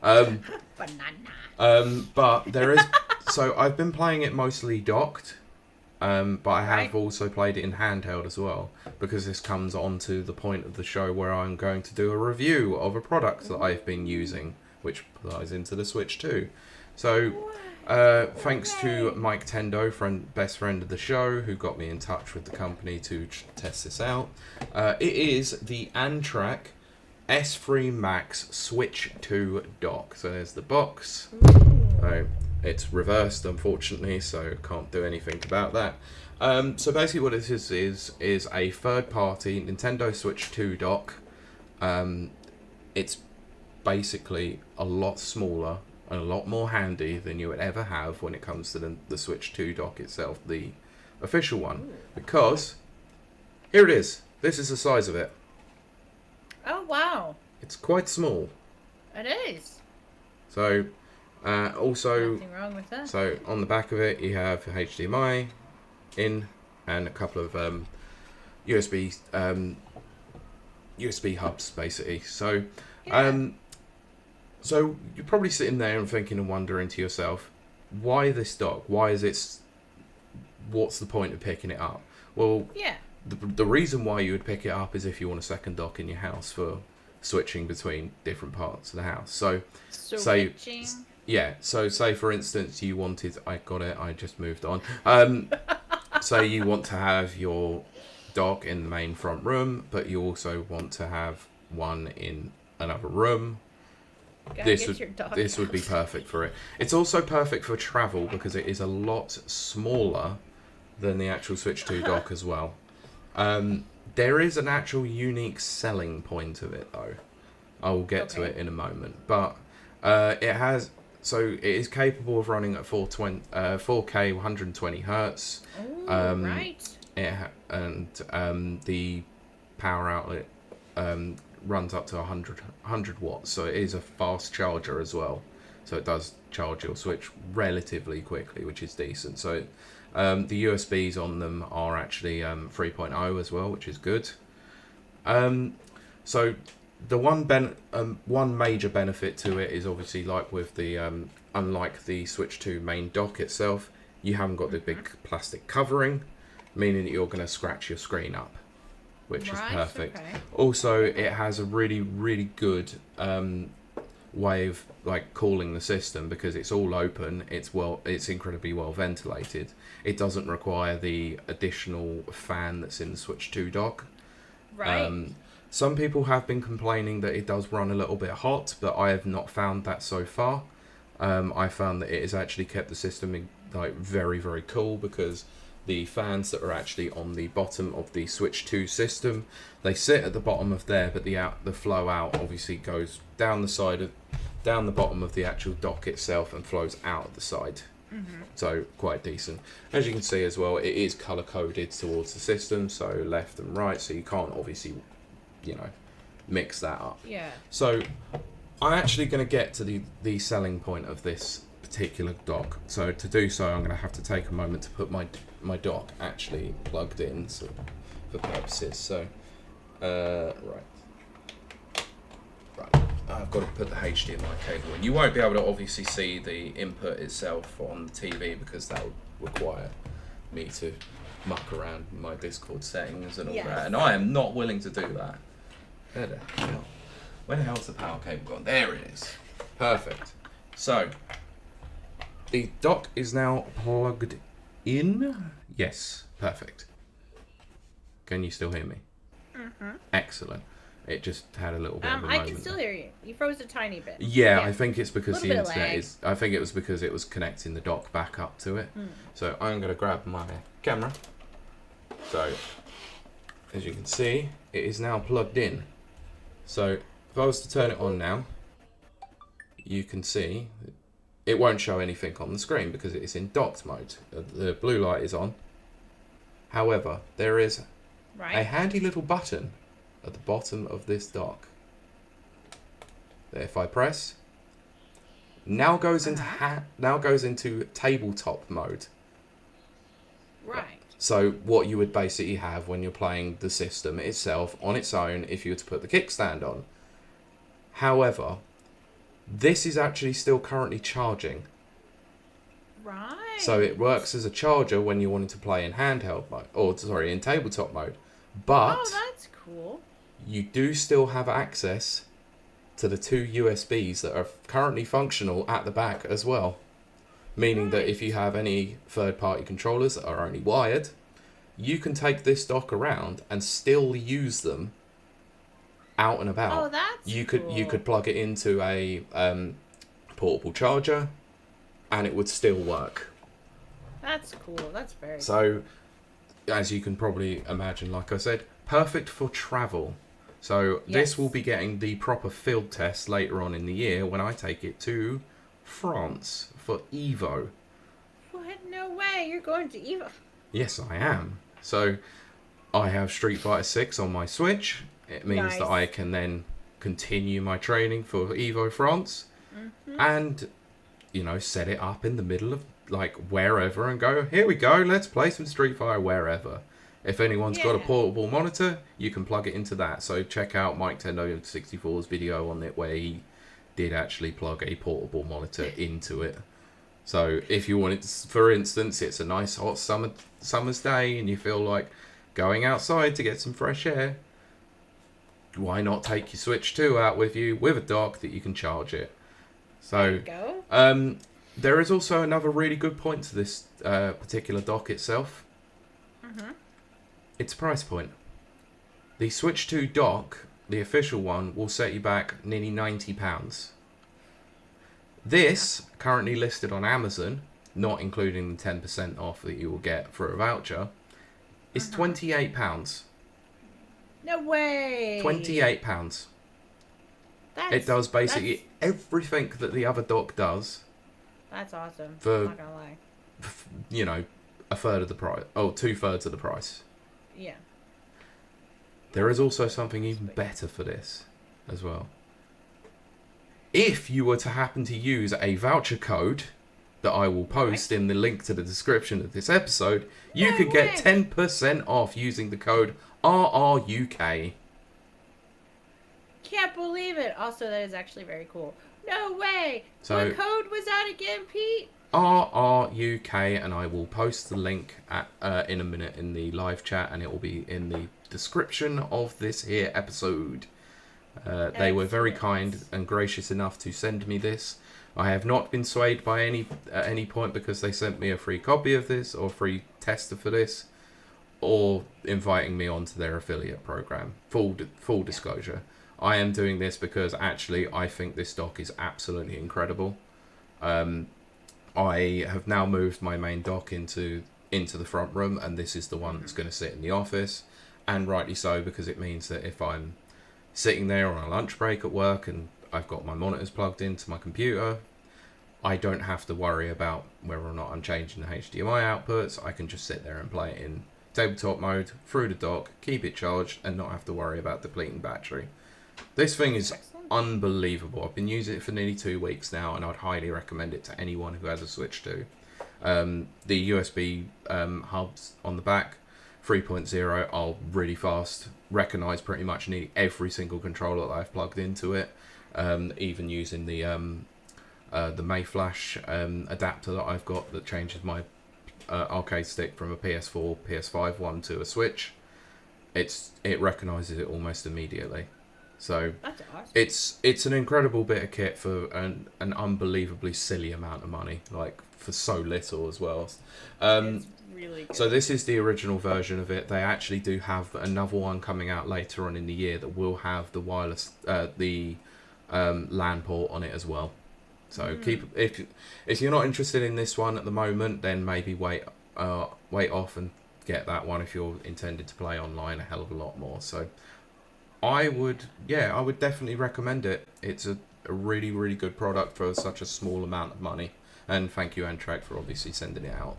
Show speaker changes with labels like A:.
A: Banana.
B: But there is. So I've been playing it mostly docked. But I have
A: Right.
B: also played it in handheld as well, because this comes on to the point of the show where I'm going to do a review of a product that I've been using, which ties into the Switch too. So, thanks to
A: Hooray.
B: Mike Tendo, best friend of the show, who got me in touch with the company to test this out. It is the Antank S3 Max Switch 2 dock. So there's the box. So it's reversed, unfortunately, so can't do anything about that. So basically, what it is a third-party Nintendo Switch 2 dock. It's basically a lot smaller and a lot more handy than you would ever have when it comes to the Switch 2 dock itself, the official one. Because here it is. This is the size of it.
A: Oh, wow.
B: It's quite small.
A: It is.
B: So, also,
A: Nothing wrong with that.
B: so on the back of it, you have HDMI in and a couple of USB USB hubs, basically. So,
A: Yeah.
B: so you're probably sitting there and thinking and wondering to yourself, why this dock? Why is it? What's the point of picking it up? Well,
A: Yeah.
B: the reason why you would pick it up is if you want a second dock in your house for switching between different parts of the house. So, say,
A: Switching.
B: yeah. So, say for instance, you wanted. I got it. I just moved on. Say you want to have your dock in the main front room, but you also want to have one in another room.
A: Gotta
B: This
A: get your dog
B: this would be
A: out.
B: perfect for it. It's also perfect for travel because it is a lot smaller than the actual Switch 2 dock as well. There is an actual unique selling point of it though. I will get to
A: Okay.
B: it in a moment, but it has. So it is capable of running at 4K 120 hertz.
A: Oh, right.
B: And the power outlet runs up to 100 watts, so it is a fast charger as well. So it does charge your Switch relatively quickly, which is decent. So the USBs on them are actually 3.0 as well, which is good. So the one major benefit to it is obviously like with the unlike the Switch 2 main dock itself, you haven't got the big plastic covering, meaning that you're going to scratch your screen up, which is
A: Right,
B: perfect.
A: okay.
B: Also, it has a really good way of like cooling the system because it's all open. It's incredibly well ventilated. It doesn't require the additional fan that's in the Switch 2 dock.
A: Right.
B: Some people have been complaining that it does run a little bit hot, but I have not found that so far. I found that it has actually kept the system like very cool because the fans that are actually on the bottom of the Switch 2 system, they sit at the bottom of there, but the flow out obviously goes down the bottom of the actual dock itself and flows out of the side. So quite decent. As you can see as well, it is color coded towards the system, so left and right, so you can't obviously, mix that up.
A: Yeah.
B: So I'm actually going to get to the selling point of this particular dock. So to do so, I'm going to have to take a moment to put my dock actually plugged in for purposes. So, right. I've got to put the HDMI cable in. You won't be able to obviously see the input itself on the TV because that would require me to muck around with my Discord settings and all
A: Yes.
B: that. And I am not willing to do that. Where the hell? Where the hell's the power cable gone? There it is. Perfect. So, the dock is now plugged in. Yes, perfect. Can you still hear me? Excellent. It just had a little bit of a
A: I
B: moment.
A: can still hear you. You froze a tiny bit.
B: Yeah, I think it's because the
A: Little bit of
B: internet
A: lag.
B: is. I think it was because it was connecting the dock back up to it. So I'm going to grab my camera. So, as you can see, it is now plugged in. So, if I was to turn it on now, you can see it won't show anything on the screen because it is in docked mode. The blue light is on. However, there is a
A: Right.
B: handy little button at the bottom of this dock. That if I press, now goes into tabletop mode.
A: Right.
B: So what you would basically have when you're playing the system itself on its own if you were to put the kickstand on. However, This is actually still currently charging.
A: Right.
B: So it works as a charger when you're wanting to play in handheld mode, or sorry, in tabletop mode. But
A: Oh, that's cool.
B: you do still have access to the 2 USBs that are currently functional at the back as well. Meaning that if you have any third-party controllers that are only wired, you can take this dock around and still use them out and about.
A: Oh, that's
B: you
A: cool.
B: could plug it into a portable charger, and it would still work.
A: That's cool. That's very cool.
B: So, as you can probably imagine, like I said, perfect for travel. So this will be getting the proper field test later on in the year when I take it to France for Evo.
A: What? No way. You're going to Evo.
B: Yes, I am. So I have Street Fighter 6 on my Switch. It means that I can then continue my training for Evo France and, you know, set it up in the middle of like wherever and go, here we go, let's play some Street Fighter wherever. If anyone's got a portable monitor, you can plug it into that. So check out Mike Tendo 64's video on it where he did actually plug a portable monitor into it. So if you want it, for instance, it's a nice hot summer's day and you feel like going outside to get some fresh air, why not take your Switch 2 out with you with a dock that you can charge it? So there is also another really good point to this particular dock itself. Its price point. The Switch 2 dock, the official one, will set you back nearly £90. This, currently listed on Amazon, not including the 10% off that you will get for a voucher, is £28.
A: No way.
B: £28. It does basically everything that the other dock does.
A: That's awesome.
B: For,
A: I'm not gonna lie.
B: you know, a third of the price. Oh, 2/3 of the price.
A: Yeah.
B: There is also something even better for this as well. If you were to happen to use a voucher code that I will post in the link to the description of this episode, you could get 10% off using the code RRUK.
A: Can't believe it. Also, that is actually very cool. No way.
B: So,
A: what code was that again, Pete?
B: RRUK, and I will post the link in a minute in the live chat, and it will be in the description of this here episode. They were very kind and gracious enough to send me this. I have not been swayed by at any point because they sent me a free copy of this or free tester for this, or inviting me onto their affiliate program. Full disclosure. I am doing this because actually I think this dock is absolutely incredible. I have now moved my main dock into the front room, and this is the one that's going to sit in the office, and rightly so, because it means that if I'm sitting there on a lunch break at work and I've got my monitors plugged into my computer, I don't have to worry about whether or not I'm changing the HDMI outputs. I can just sit there and play it in tabletop mode through the dock, keep it charged, and not have to worry about depleting battery. This thing is unbelievable. I've been using it for nearly 2 weeks now, and I'd highly recommend it to anyone who has a Switch 2. The USB hubs on the back, 3.0, are really fast. Recognise pretty much nearly every single controller that I've plugged into it. Even using the Mayflash adapter that I've got that changes my arcade stick from a PS4, PS5 one to a Switch. It recognises it almost immediately. So
A: that's awesome.
B: It's an incredible bit of kit for an unbelievably silly amount of money, like for so little as well.
A: It's really good.
B: So this is the original version of it. They actually do have another one coming out later on in the year that will have the wireless, LAN port on it as well. So if you're not interested in this one at the moment, then maybe wait off and get that one if you're intended to play online a hell of a lot more. So I would definitely recommend it. It's a really, really good product for such a small amount of money. And thank you, Antank, for obviously sending it out.